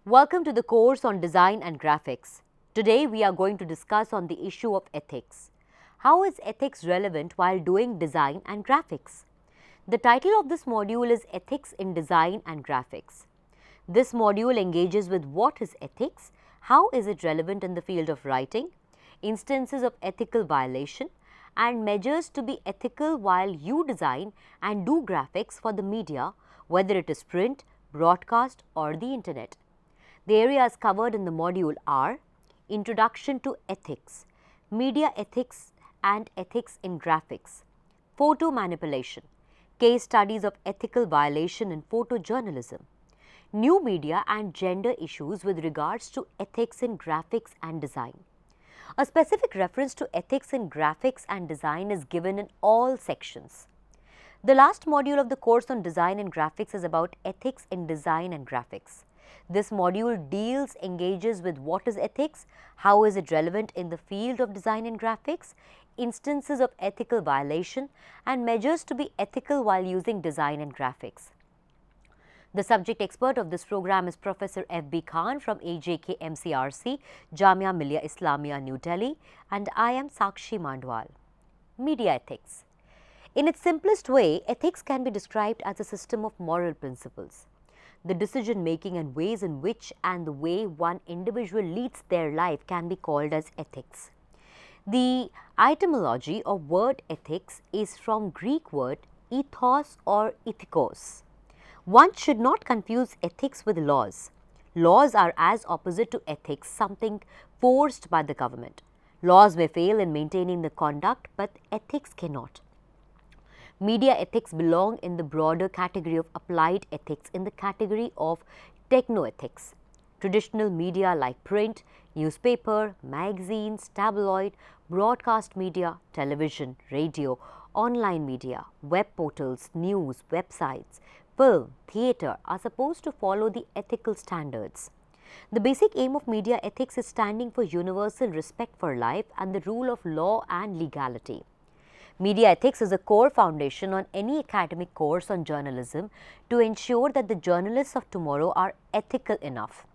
Welcome to the course on Design and Graphics. Today we are going to discuss on the issue of ethics. How is ethics relevant while doing design and graphics? The title of this module is Ethics in Design and Graphics. This module engages with what is ethics, how is it relevant in the field of writing, instances of ethical violation, and measures to be ethical while you design and do graphics for the media, whether it is print, broadcast, or the internet. The areas covered in the module are Introduction to Ethics, Media Ethics and Ethics in Graphics, Photo Manipulation, Case Studies of Ethical Violation in Photojournalism, New Media and Gender Issues with regards to ethics in graphics and design. A specific reference to ethics in graphics and design is given in all sections. The last module of the course on Design and Graphics is about ethics in design and graphics. This module engages with what is ethics, how is it relevant in the field of design and graphics, instances of ethical violation, and measures to be ethical while using design and graphics. The subject expert of this program is Professor F.B. Khan from AJK MCRC, Jamia Millia Islamia, New Delhi, and I am Sakshi Mandwal. Media ethics. In its simplest way, ethics can be described as a system of moral principles. The decision making and ways in which and the way one individual leads their life can be called as ethics. The etymology of word ethics is from Greek word ethos or ethikos. One should not confuse ethics with laws. Laws are as opposite to ethics, something forced by the government. Laws may fail in maintaining the conduct, but ethics cannot. Media ethics belong in the broader category of applied ethics in the category of technoethics. Traditional media like print, newspaper, magazines, tabloid, broadcast media, television, radio, online media, web portals, news, websites, film, theatre are supposed to follow the ethical standards. The basic aim of media ethics is standing for universal respect for life and the rule of law and legality. Media ethics is a core foundation on any academic course on journalism to ensure that the journalists of tomorrow are ethical enough.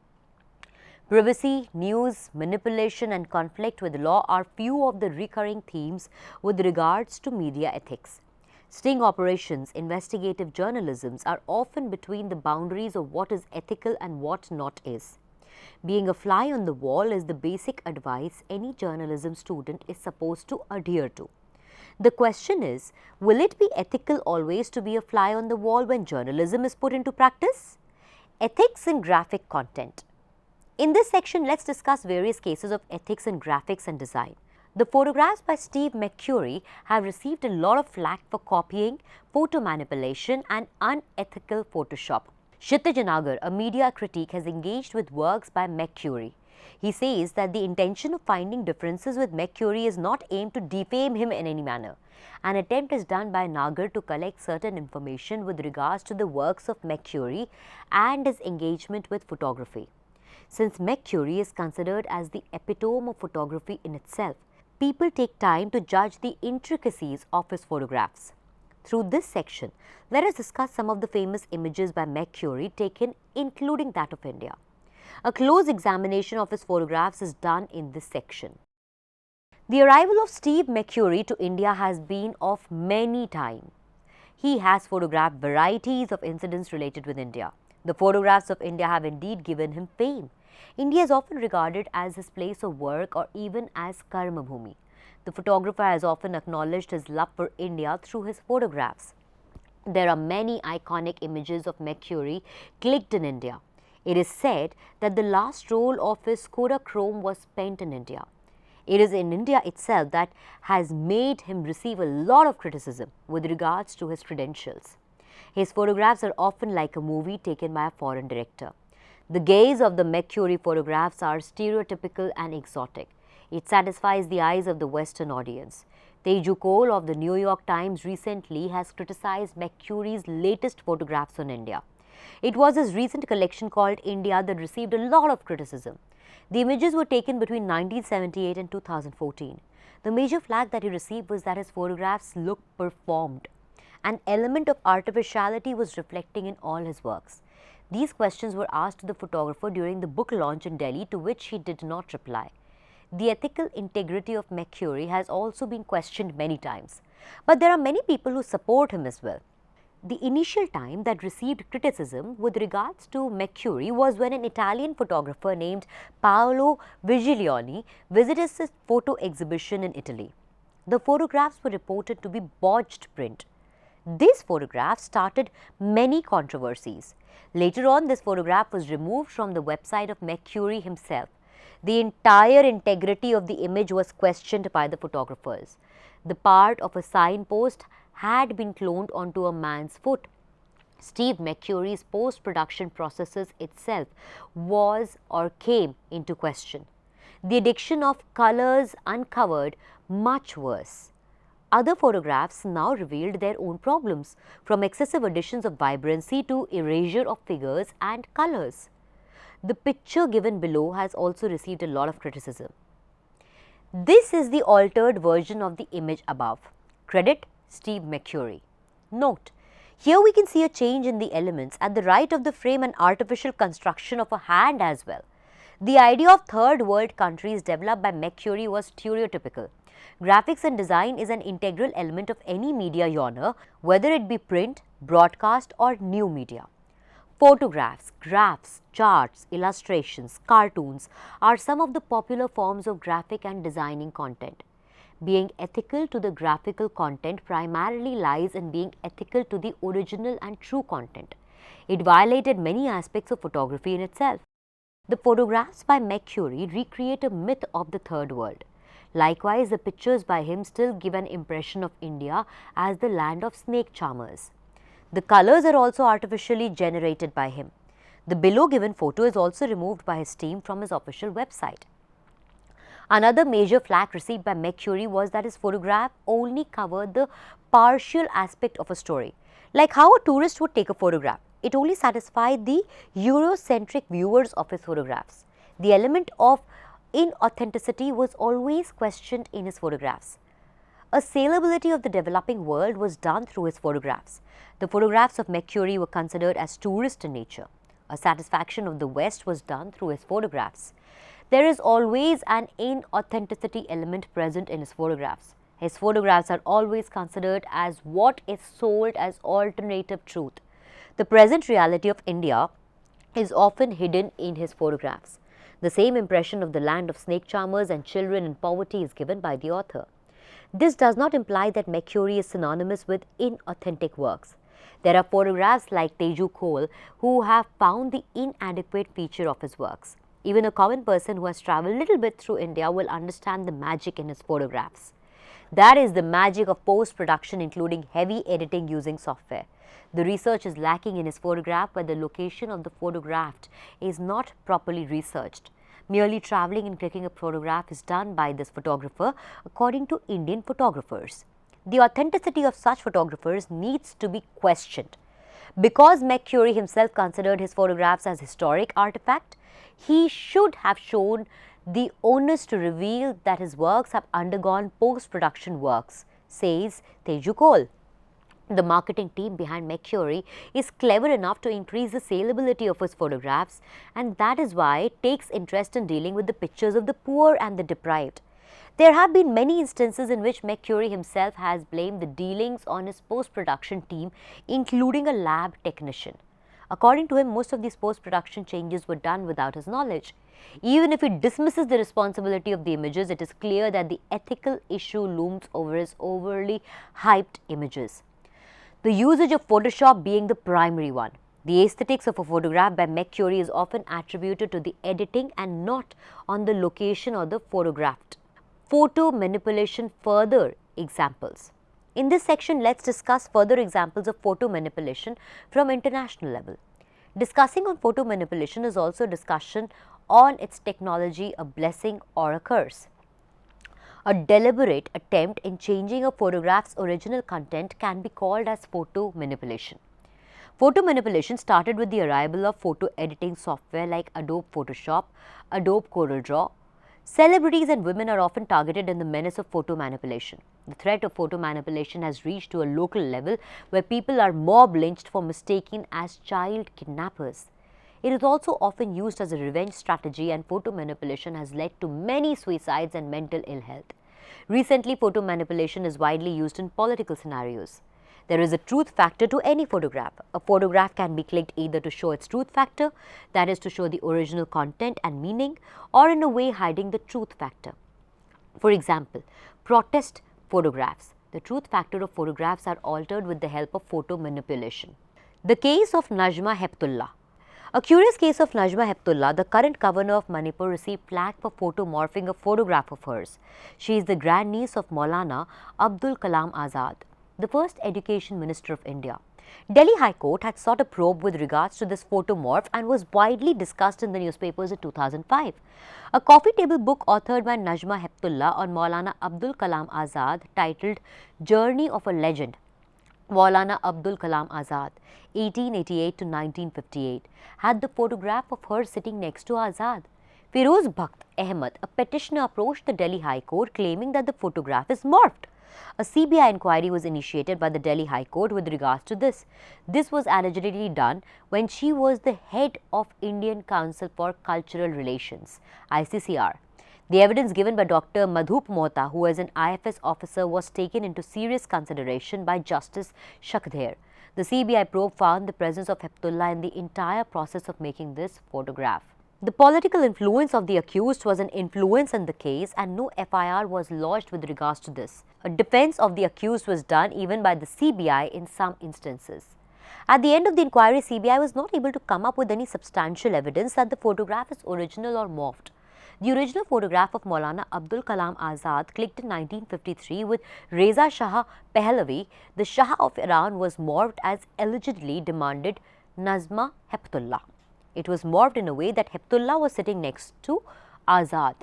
Privacy, news, manipulation and conflict with law are few of the recurring themes with regards to media ethics. Sting operations, investigative journalisms are often between the boundaries of what is ethical and what not is. Being a fly on the wall is the basic advice any journalism student is supposed to adhere to. The question is, will it be ethical always to be a fly on the wall when journalism is put into practice? Ethics in graphic content. In this section, let's discuss various cases of ethics in graphics and design. The photographs by Steve McCurry have received a lot of flack for copying, photo manipulation and unethical Photoshop. Kshitij Nagar, a media critic, has engaged with works by McCurry. He says that the intention of finding differences with McCurry is not aimed to defame him in any manner. An attempt is done by Nagar to collect certain information with regards to the works of McCurry and his engagement with photography. Since McCurry is considered as the epitome of photography in itself, people take time to judge the intricacies of his photographs. Through this section, let us discuss some of the famous images by McCurry taken, including that of India. A close examination of his photographs is done in this section. The arrival of Steve McCurry to India has been of many times. He has photographed varieties of incidents related with India. The photographs of India have indeed given him fame. India is often regarded as his place of work or even as Karma Bhumi. The photographer has often acknowledged his love for India through his photographs. There are many iconic images of McCurry clicked in India. It is said that the last roll of his Kodachrome was spent in India. It is in India itself that has made him receive a lot of criticism with regards to his credentials. His photographs are often like a movie taken by a foreign director. The gaze of the McCurry photographs are stereotypical and exotic. It satisfies the eyes of the Western audience. Teju Cole of the New York Times recently has criticized McCurry's latest photographs on India. It was his recent collection called India that received a lot of criticism. The images were taken between 1978 and 2014. The major flack that he received was that his photographs looked performed. An element of artificiality was reflecting in all his works. These questions were asked to the photographer during the book launch in Delhi, to which he did not reply. The ethical integrity of McCurry has also been questioned many times, but there are many people who support him as well. The initial time that received criticism with regards to McCurry was when an Italian photographer named Paolo Vigilioni visited his photo exhibition in Italy. The photographs were reported to be botched print. These photographs started many controversies. Later on, this photograph was removed from the website of McCurry himself. The entire integrity of the image was questioned by the photographers. The part of a signpost had been cloned onto a man's foot. Steve McCurry's post-production processes itself was or came into question. The addiction of colors uncovered much worse. Other photographs now revealed their own problems, from excessive additions of vibrancy to erasure of figures and colors. The picture given below has also received a lot of criticism. This is the altered version of the image above. Credit Steve McCurry. Note, here we can see a change in the elements. At the right of the frame, an artificial construction of a hand as well. The idea of third world countries developed by McCurry was stereotypical. Graphics and design is an integral element of any media genre, whether it be print, broadcast or new media. Photographs, graphs, charts, illustrations, cartoons are some of the popular forms of graphic and designing content. Being ethical to the graphical content primarily lies in being ethical to the original and true content. It violated many aspects of photography in itself. The photographs by McCurry recreate a myth of the third world. Likewise, the pictures by him still give an impression of India as the land of snake charmers. The colors are also artificially generated by him. The below given photo is also removed by his team from his official website. Another major flack received by McCurry was that his photograph only covered the partial aspect of a story. Like how a tourist would take a photograph, it only satisfied the Eurocentric viewers of his photographs. The element of inauthenticity was always questioned in his photographs. A salability of the developing world was done through his photographs. The photographs of McCurry were considered as tourist in nature. A satisfaction of the West was done through his photographs. There is always an inauthenticity element present in his photographs. His photographs are always considered as what is sold as alternative truth. The present reality of India is often hidden in his photographs. The same impression of the land of snake charmers and children in poverty is given by the author. This does not imply that McCurry is synonymous with inauthentic works. There are photographs like Teju Cole who have found the inadequate feature of his works. Even a common person who has travelled a little bit through India will understand the magic in his photographs. That is the magic of post-production, including heavy editing using software. The research is lacking in his photograph where the location of the photographed is not properly researched. Merely travelling and clicking a photograph is done by this photographer according to Indian photographers. The authenticity of such photographers needs to be questioned. Because McCurry himself considered his photographs as historic artifact, he should have shown the onus to reveal that his works have undergone post-production works, says Teju Cole. The marketing team behind McCurry is clever enough to increase the salability of his photographs, and that is why it takes interest in dealing with the pictures of the poor and the deprived. There have been many instances in which McCurry himself has blamed the dealings on his post-production team, including a lab technician. According to him, most of these post-production changes were done without his knowledge. Even if he dismisses the responsibility of the images, it is clear that the ethical issue looms over his overly hyped images. The usage of Photoshop being the primary one. The aesthetics of a photograph by McCurry is often attributed to the editing and not on the location or the photographed. Photo manipulation further examples. In this section, let's discuss further examples of photo manipulation from international level. Discussing on photo manipulation is also discussion on its technology, a blessing or a curse. A deliberate attempt in changing a photograph's original content can be called as photo manipulation. Photo manipulation started with the arrival of photo editing software like Adobe Photoshop, Adobe CorelDRAW. Celebrities and women are often targeted in the menace of photo manipulation. The threat of photo manipulation has reached to a local level where people are mob lynched for mistaken as child kidnappers. It is also often used as a revenge strategy, and photo manipulation has led to many suicides and mental ill health. Recently, photo manipulation is widely used in political scenarios. There is a truth factor to any photograph. A photograph can be clicked either to show its truth factor, that is to show the original content and meaning, or in a way hiding the truth factor. For example, protest photographs. The truth factor of photographs are altered with the help of photo manipulation. The case of Najma Heptulla. A curious case of Najma Heptulla, the current governor of Manipur, received flack for photomorphing a photograph of hers. She is the grandniece of Maulana Abdul Kalam Azad, the first Education Minister of India. Delhi High Court had sought a probe with regards to this photomorph and was widely discussed in the newspapers in 2005. A coffee table book authored by Najma Heptulla on Maulana Abdul Kalam Azad, titled Journey of a Legend, Maulana Abdul Kalam Azad, 1888 to 1958, had the photograph of her sitting next to Azad. Firoz Bhakt Ahmed, a petitioner, approached the Delhi High Court claiming that the photograph is morphed. A CBI inquiry was initiated by the Delhi High Court with regards to this. This was allegedly done when she was the head of Indian Council for Cultural Relations, ICCR. The evidence given by Dr. Madhup Mohta, who was an IFS officer, was taken into serious consideration by Justice Shakdher. The CBI probe found the presence of Heptulla in the entire process of making this photograph. The political influence of the accused was an influence in the case, and no FIR was lodged with regards to this. A defense of the accused was done even by the CBI in some instances. At the end of the inquiry, CBI was not able to come up with any substantial evidence that the photograph is original or morphed. The original photograph of Maulana Abdul Kalam Azad, clicked in 1953 with Reza Shah Pahlavi, the Shah of Iran, was morphed as allegedly demanded Najma Heptulla. It was morphed in a way that Heptulla was sitting next to Azad.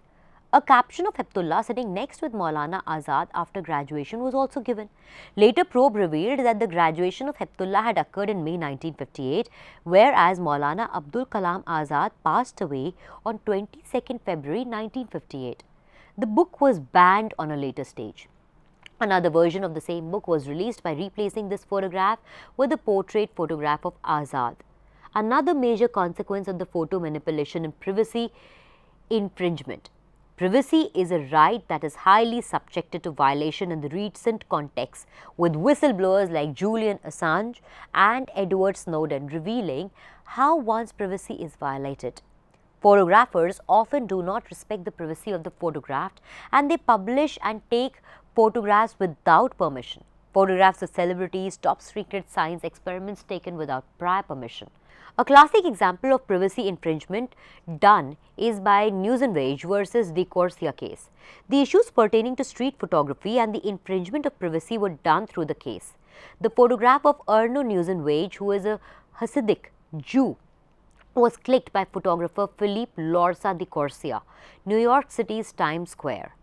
A caption of Heptulla sitting next with Maulana Azad after graduation was also given. Later probe revealed that the graduation of Heptulla had occurred in May 1958, whereas Maulana Abdul Kalam Azad passed away on 22nd February 1958. The book was banned on a later stage. Another version of the same book was released by replacing this photograph with a portrait photograph of Azad. Another major consequence of the photo manipulation and privacy infringement. Privacy is a right that is highly subjected to violation in the recent context, with whistleblowers like Julian Assange and Edward Snowden revealing how one's privacy is violated. Photographers often do not respect the privacy of the photographed, and they publish and take photographs without permission. Photographs of celebrities, top secret science experiments taken without prior permission. A classic example of privacy infringement done is by Newsenwage versus De Corsia case. The issues pertaining to street photography and the infringement of privacy were done through the case. The photograph of Erno Newsenwage, who is a Hasidic Jew, was clicked by photographer Philippe Lorsa de Corsia, New York City's Times Square.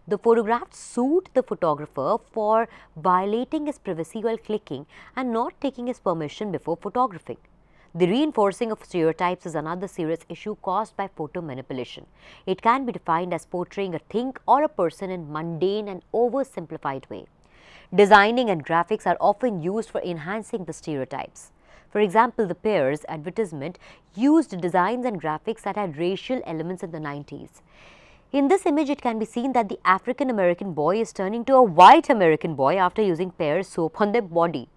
The photograph sued the photographer for violating his privacy while clicking and not taking his permission before photographing. The reinforcing of stereotypes is another serious issue caused by photo manipulation. It can be defined as portraying a thing or a person in mundane and oversimplified way. Designing and graphics are often used for enhancing the stereotypes. For example, the Pears advertisement used designs and graphics that had racial elements in the 90s. In this image, it can be seen that the African American boy is turning to a white American boy after using Pears soap on their body.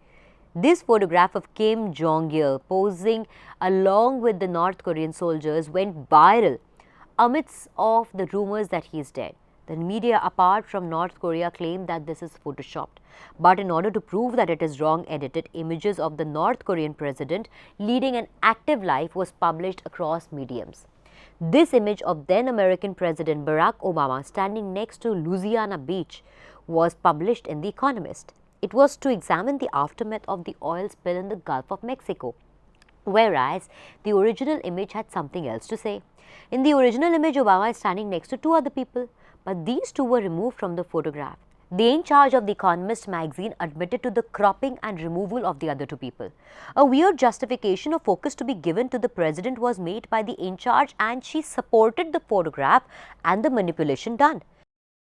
This photograph of Kim Jong-il posing along with the North Korean soldiers went viral amidst of the rumors that he is dead. The media, apart from North Korea, claimed that this is photoshopped. But in order to prove that it is wrong, edited images of the North Korean president leading an active life was published across mediums. This image of then American President Barack Obama standing next to Louisiana Beach was published in The Economist. It was to examine the aftermath of the oil spill in the Gulf of Mexico, whereas the original image had something else to say. In the original image, Obama is standing next to two other people, but these two were removed from the photograph. The in charge of The Economist magazine admitted to the cropping and removal of the other two people. A weird justification of focus to be given to the president was made by the in charge, and she supported the photograph and the manipulation done.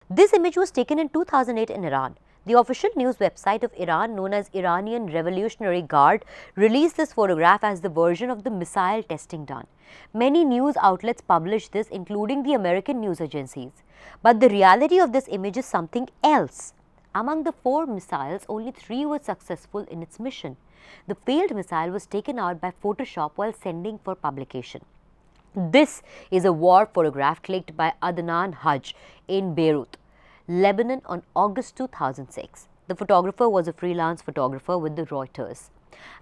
This image was taken in 2008 in Iran. The official news website of Iran, known as Iranian Revolutionary Guard, released this photograph as the version of the missile testing done. Many news outlets published this, including the American news agencies. But the reality of this image is something else. Among the 4 missiles, only 3 were successful in its mission. The failed missile was taken out by Photoshop while sending for publication. This is a war photograph clicked by Adnan Haj in Beirut, Lebanon on August 2006. The photographer was a freelance photographer with the Reuters.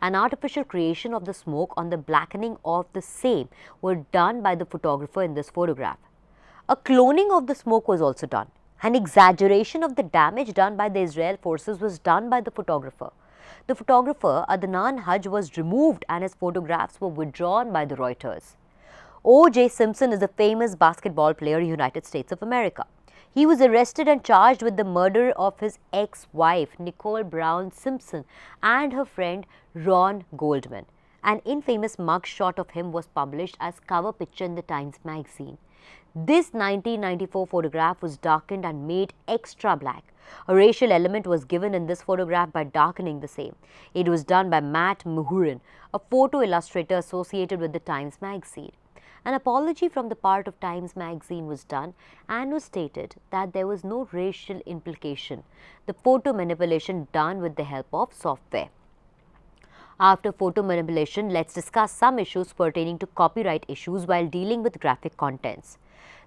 An artificial creation of the smoke on the blackening of the same were done by the photographer in this photograph. A cloning of the smoke was also done. An exaggeration of the damage done by the Israel forces was done by the photographer. The photographer, Adnan Haj, was removed and his photographs were withdrawn by the Reuters. O.J. Simpson is a famous basketball player in the United States of America. He was arrested and charged with the murder of his ex-wife, Nicole Brown Simpson, and her friend Ron Goldman. An infamous mugshot of him was published as cover picture in the Times magazine. This 1994 photograph was darkened and made extra black. A racial element was given in this photograph by darkening the same. It was done by Matt Muhurin, a photo illustrator associated with the Times magazine. An apology from the part of Times magazine was done and was stated that there was no racial implication. The photo manipulation done with the help of software. After photo manipulation, let's discuss some issues pertaining to copyright issues while dealing with graphic contents.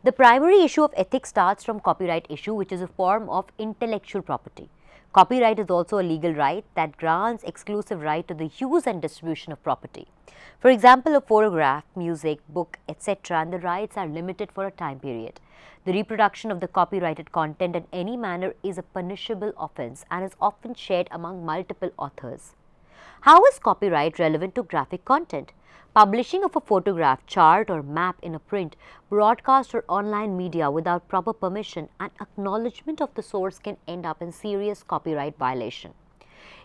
The primary issue of ethics starts from copyright issue, which is a form of intellectual property. Copyright is also a legal right that grants exclusive right to the use and distribution of property. For example, a photograph, music, book, etc., and the rights are limited for a time period. The reproduction of the copyrighted content in any manner is a punishable offense and is often shared among multiple authors. How is copyright relevant to graphic content? Publishing of a photograph, chart or map in a print, broadcast or online media without proper permission and acknowledgement of the source can end up in serious copyright violation.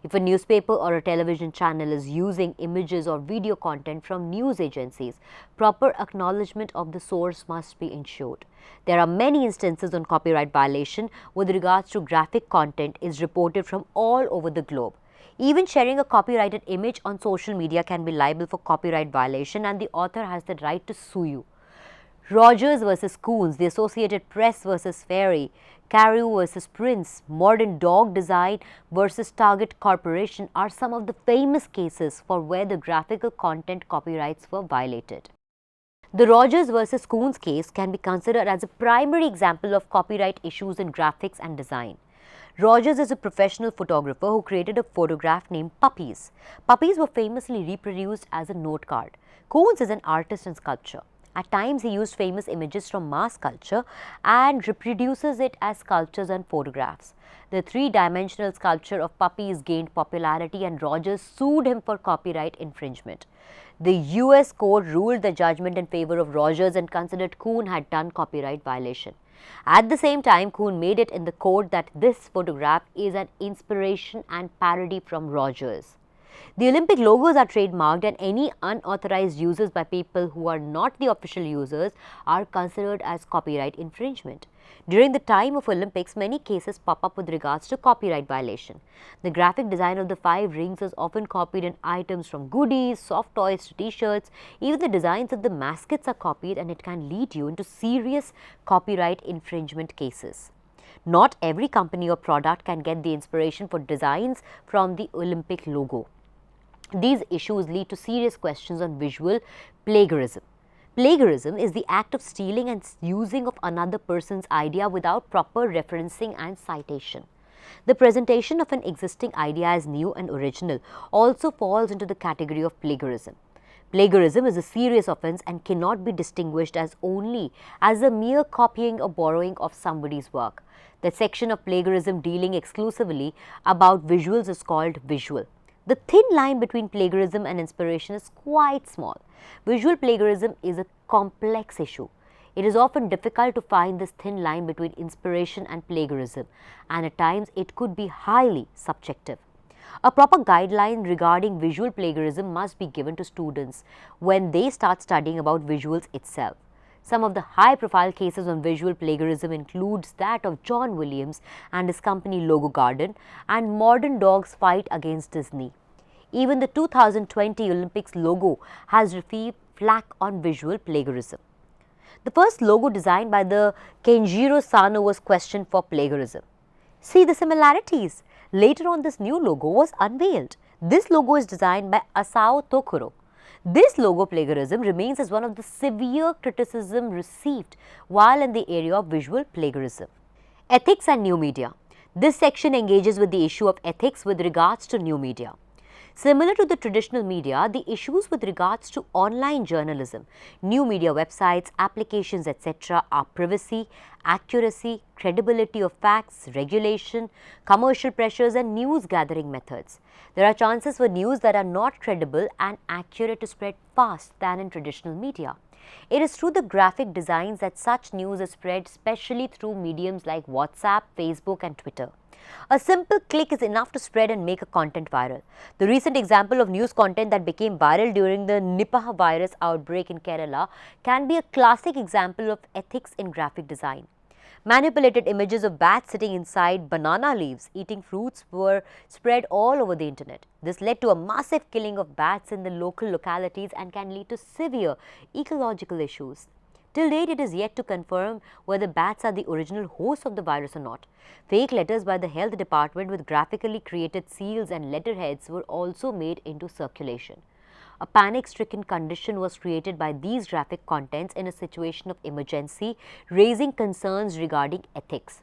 If a newspaper or a television channel is using images or video content from news agencies, proper acknowledgement of the source must be ensured. There are many instances on copyright violation with regards to graphic content is reported from all over the globe. Even sharing a copyrighted image on social media can be liable for copyright violation and the author has the right to sue you. Rogers versus Coons, the Associated Press versus Ferry, Carew versus Prince, Modern Dog Design versus Target Corporation are some of the famous cases for where the graphical content copyrights were violated. The Rogers versus Coons case can be considered as a primary example of copyright issues in graphics and design. Rogers is a professional photographer who created a photograph named Puppies. Puppies were famously reproduced as a note card. Coons is an artist in sculpture. At times, he used famous images from mass culture and reproduces it as sculptures and photographs. The three-dimensional sculpture of Puppies gained popularity and Rogers sued him for copyright infringement. The US court ruled the judgment in favor of Rogers and considered Coon had done copyright violation. At the same time, Coon made it in the court that this photograph is an inspiration and parody from Rogers. The Olympic logos are trademarked and any unauthorized uses by people who are not the official users are considered as copyright infringement. During the time of Olympics, many cases pop up with regards to copyright violation. The graphic design of the 5 rings is often copied in items from goodies, soft toys to t-shirts. Even the designs of the mascots are copied and it can lead you into serious copyright infringement cases. Not every company or product can get the inspiration for designs from the Olympic logo. These issues lead to serious questions on visual plagiarism. Plagiarism is the act of stealing and using of another person's idea without proper referencing and citation. The presentation of an existing idea as new and original also falls into the category of plagiarism. Plagiarism is a serious offense and cannot be distinguished as only as a mere copying or borrowing of somebody's work. The section of plagiarism dealing exclusively about visuals is called visual. The thin line between plagiarism and inspiration is quite small. Visual plagiarism is a complex issue. It is often difficult to find this thin line between inspiration and plagiarism, and at times it could be highly subjective. A proper guideline regarding visual plagiarism must be given to students when they start studying about visuals itself. Some of the high-profile cases on visual plagiarism includes that of John Williams and his company Logo Garden and Modern Dog's fight against Disney. Even the 2020 Olympics logo has received flack on visual plagiarism. The first logo designed by the Kenjiro Sano was questioned for plagiarism. See the similarities. Later on, this new logo was unveiled. This logo is designed by Asao Tokuro. This logo plagiarism remains as one of the severe criticism received while in the area of visual plagiarism. Ethics and new media. This section engages with the issue of ethics with regards to new media. Similar to the traditional media, the issues with regards to online journalism, new media websites, applications, etc. are privacy, accuracy, credibility of facts, regulation, commercial pressures and news gathering methods. There are chances for news that are not credible and accurate to spread fast than in traditional media. It is through the graphic designs that such news is spread, especially through mediums like WhatsApp, Facebook and Twitter. A simple click is enough to spread and make a content viral. The recent example of news content that became viral during the Nipah virus outbreak in Kerala can be a classic example of ethics in graphic design. Manipulated images of bats sitting inside banana leaves eating fruits were spread all over the internet. This led to a massive killing of bats in the local localities and can lead to severe ecological issues. Till date, it is yet to confirm whether bats are the original host of the virus or not. Fake letters by the health department with graphically created seals and letterheads were also made into circulation. A panic-stricken condition was created by these graphic contents in a situation of emergency, raising concerns regarding ethics.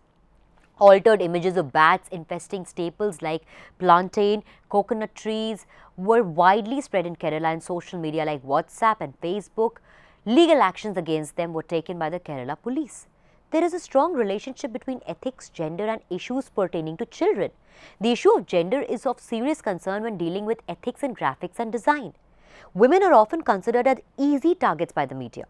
Altered images of bats infesting staples like plantain, coconut trees were widely spread in Kerala in social media like WhatsApp and Facebook. Legal actions against them were taken by the Kerala police. There is a strong relationship between ethics, gender and issues pertaining to children. The issue of gender is of serious concern when dealing with ethics in graphics and design. Women are often considered as easy targets by the media.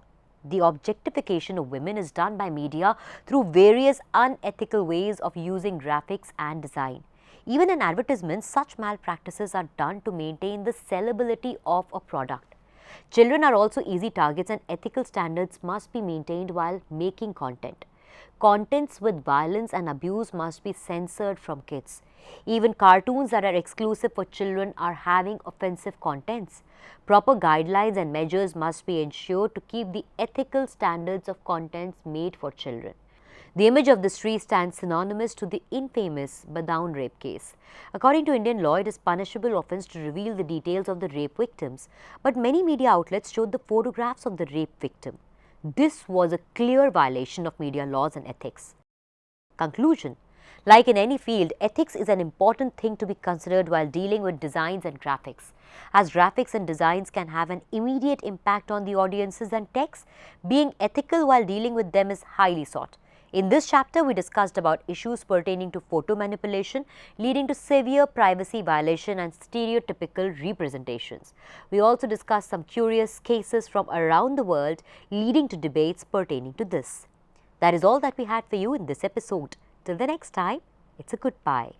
The objectification of women is done by media through various unethical ways of using graphics and design. Even in advertisements, such malpractices are done to maintain the sellability of a product. Children are also easy targets and ethical standards must be maintained while making content. Contents with violence and abuse must be censored from kids. Even cartoons that are exclusive for children are having offensive contents. Proper guidelines and measures must be ensured to keep the ethical standards of contents made for children. The image of this tree stands synonymous to the infamous Badaun rape case. According to Indian law, it is punishable offence to reveal the details of the rape victims, but many media outlets showed the photographs of the rape victim. This was a clear violation of media laws and ethics. Conclusion: like in any field, ethics is an important thing to be considered while dealing with designs and graphics. As graphics and designs can have an immediate impact on the audiences and text, being ethical while dealing with them is highly sought. In this chapter, we discussed about issues pertaining to photo manipulation, leading to severe privacy violation and stereotypical representations. We also discussed some curious cases from around the world, leading to debates pertaining to this. That is all that we had for you in this episode. Till the next time, it's a goodbye.